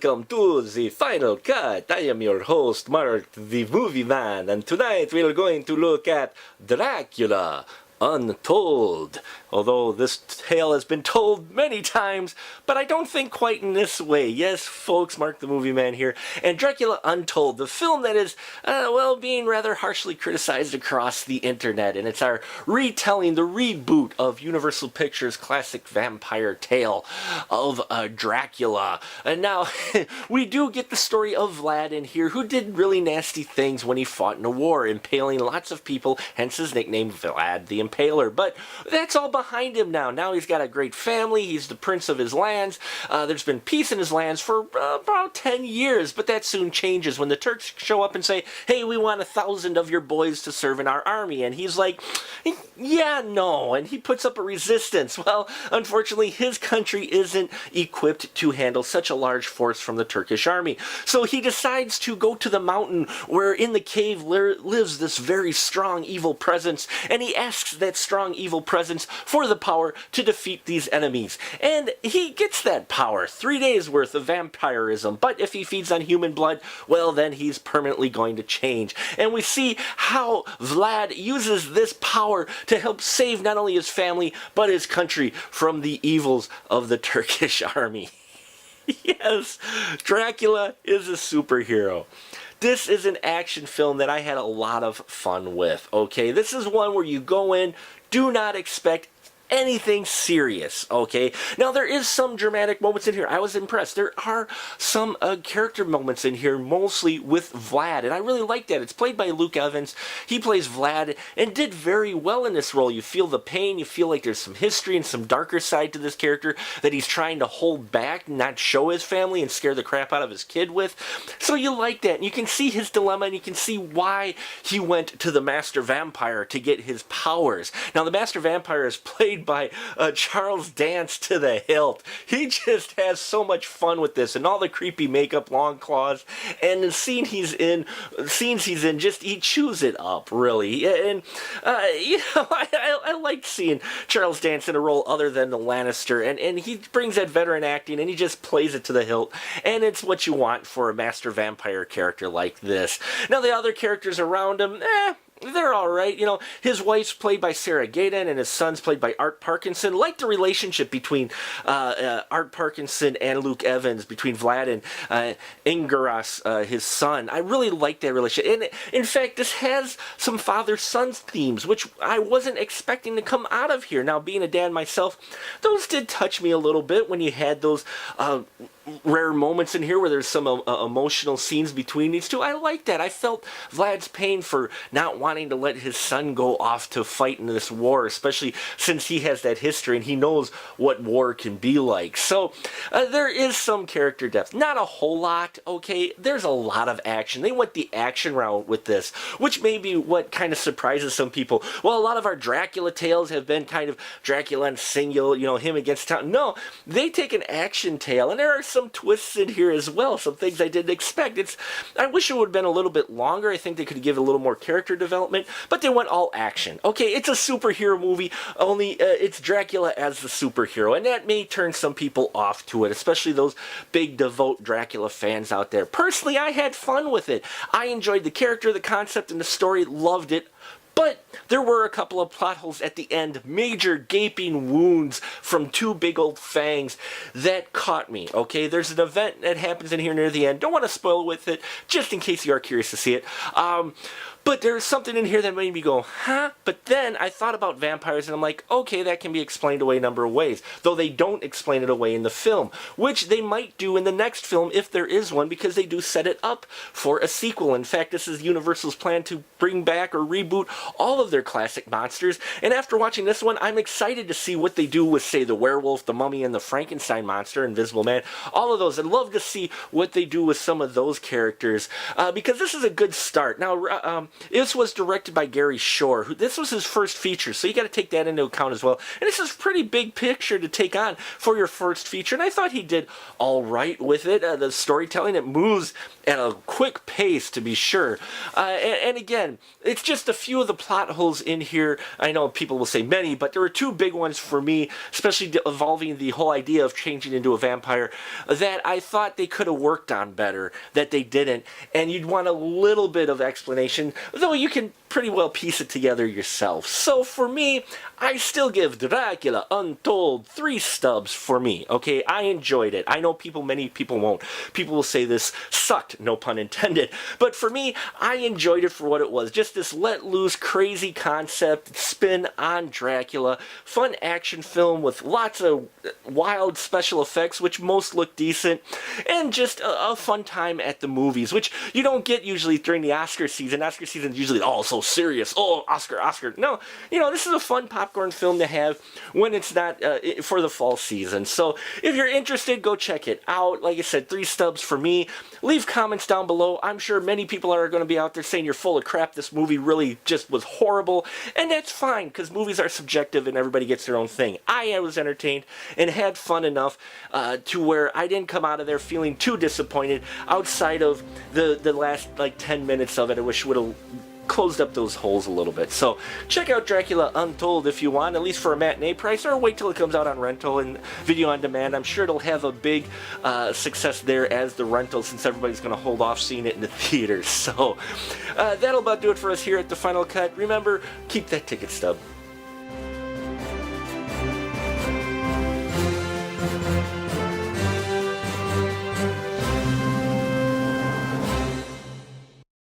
welcome to the final cut. I am your host, Mark the Movie Man, and tonight we are going to look at Dracula Untold. Although this tale has been told many times, but I don't think quite in this way. Yes, folks, Mark the Movie Man here. And Dracula Untold, the film that is, being rather harshly criticized across the internet. And it's our retelling, the reboot of Universal Pictures' classic vampire tale of Dracula. And now, we do get the story of Vlad in here, who did really nasty things when he fought in a war, impaling lots of people, hence his nickname, Vlad the Impaler. But that's all behind him now. Now he's got a great family. He's the prince of his lands. There's been peace in his lands for about 10 years, but that soon changes when the Turks show up and say, hey, we want 1,000 of your boys to serve in our army. And he's like, yeah, no. And he puts up a resistance. Well, unfortunately, his country isn't equipped to handle such a large force from the Turkish army. So he decides to go to the mountain where in the cave lives this very strong evil presence, and he asks that strong evil presence for the power to defeat these enemies. And he gets that power, 3 days worth of vampirism, but if he feeds on human blood, well, then he's permanently going to change. And we see how Vlad uses this power to help save not only his family, but his country from the evils of the Turkish army. Yes, Dracula is a superhero. This is an action film that I had a lot of fun with, okay? This is one where you go in, do not expect anything serious, okay? Now, there is some dramatic moments in here. I was impressed. There are some character moments in here, mostly with Vlad, and I really like that. It's played by Luke Evans. He plays Vlad and did very well in this role. You feel the pain. You feel like there's some history and some darker side to this character that he's trying to hold back, not show his family and scare the crap out of his kid with. So you like that, and you can see his dilemma, and you can see why he went to the Master Vampire to get his powers. Now, the Master Vampire is played by Charles Dance to the hilt. He just has so much fun with this, and all the creepy makeup, long claws, and the scenes he's in, just he chews it up, really. And I like seeing Charles Dance in a role other than the Lannister, and he brings that veteran acting, and he just plays it to the hilt, and it's what you want for a Master Vampire character like this. Now, the other characters around him, they're alright. You know, his wife's played by Sarah Gadon, and his son's played by Art Parkinson. Like the relationship between Art Parkinson and Luke Evans, between Vlad and Ingaras, his son. I really like that relationship. And in fact, this has some father-son themes, which I wasn't expecting to come out of here. Now, being a dad myself, those did touch me a little bit when you had those rare moments in here where there's some emotional scenes between these two. I like that. I felt Vlad's pain for not wanting to let his son go off to fight in this war, especially since he has that history and he knows what war can be like. So there is some character depth. Not a whole lot, okay? There's a lot of action. They went the action route with this, which may be what kind of surprises some people. Well, a lot of our Dracula tales have been kind of Dracula and single, you know, him against town. No, they take an action tale, and there are some twists in here as well, some things I didn't expect. I wish it would have been a little bit longer. I think they could give it a little more character development, but they went all action. Okay, it's a superhero movie, only it's Dracula as the superhero, and that may turn some people off to it, especially those big devout Dracula fans out there. Personally, I had fun with it. I enjoyed the character, the concept, and the story, loved it. But there were a couple of plot holes at the end, major gaping wounds from two big old fangs that caught me, okay? There's an event that happens in here near the end. Don't want to spoil with it, just in case you are curious to see it. But there's something in here that made me go, huh? But then I thought about vampires, and I'm like, okay, that can be explained away a number of ways. Though they don't explain it away in the film, which they might do in the next film if there is one, because they do set it up for a sequel. In fact, this is Universal's plan to bring back or reboot all of their classic monsters. And after watching this one, I'm excited to see what they do with, say, the werewolf, the mummy, and the Frankenstein monster, Invisible Man. All of those. I'd love to see what they do with some of those characters, because this is a good start. Now, this was directed by Gary Shore. This was his first feature, so you got to take that into account as well. And this is a pretty big picture to take on for your first feature, and I thought he did all right with it. The storytelling, it moves at a quick pace, to be sure. And again, it's just a few of the plot plot holes in here. I know people will say many, but there were two big ones for me, especially involving the whole idea of changing into a vampire, that I thought they could have worked on better, that they didn't, and you'd want a little bit of explanation, though you can pretty well piece it together yourself. So for me, I still give Dracula Untold 3 stubs for me, okay? I enjoyed it. I know many people won't. People will say this sucked, no pun intended. But for me, I enjoyed it for what it was. Just this let loose, crazy concept, spin on Dracula. Fun action film with lots of wild special effects, which most look decent. And just a fun time at the movies, which you don't get usually during the Oscar season. Oscar season is usually, oh, so serious. Oh, Oscar. No, this is a fun popcorn film to have when it's not for the fall season. So if you're interested, go check it out. Like I said, 3 stubs for me. Leave comments down below. I'm sure many people are going to be out there saying you're full of crap. This movie really just was horrible. And that's fine, because movies are subjective and everybody gets their own thing. I was entertained and had fun enough to where I didn't come out of there feeling too disappointed outside of the last 10 minutes of it. I wish would have closed up those holes a little bit. So check out Dracula Untold if you want, at least for a matinee price, or wait till it comes out on rental and video on demand. I'm sure it'll have a big success there as the rental, since everybody's going to hold off seeing it in the theaters. So that'll about do it for us here at The Final Cut. Remember, keep that ticket stub.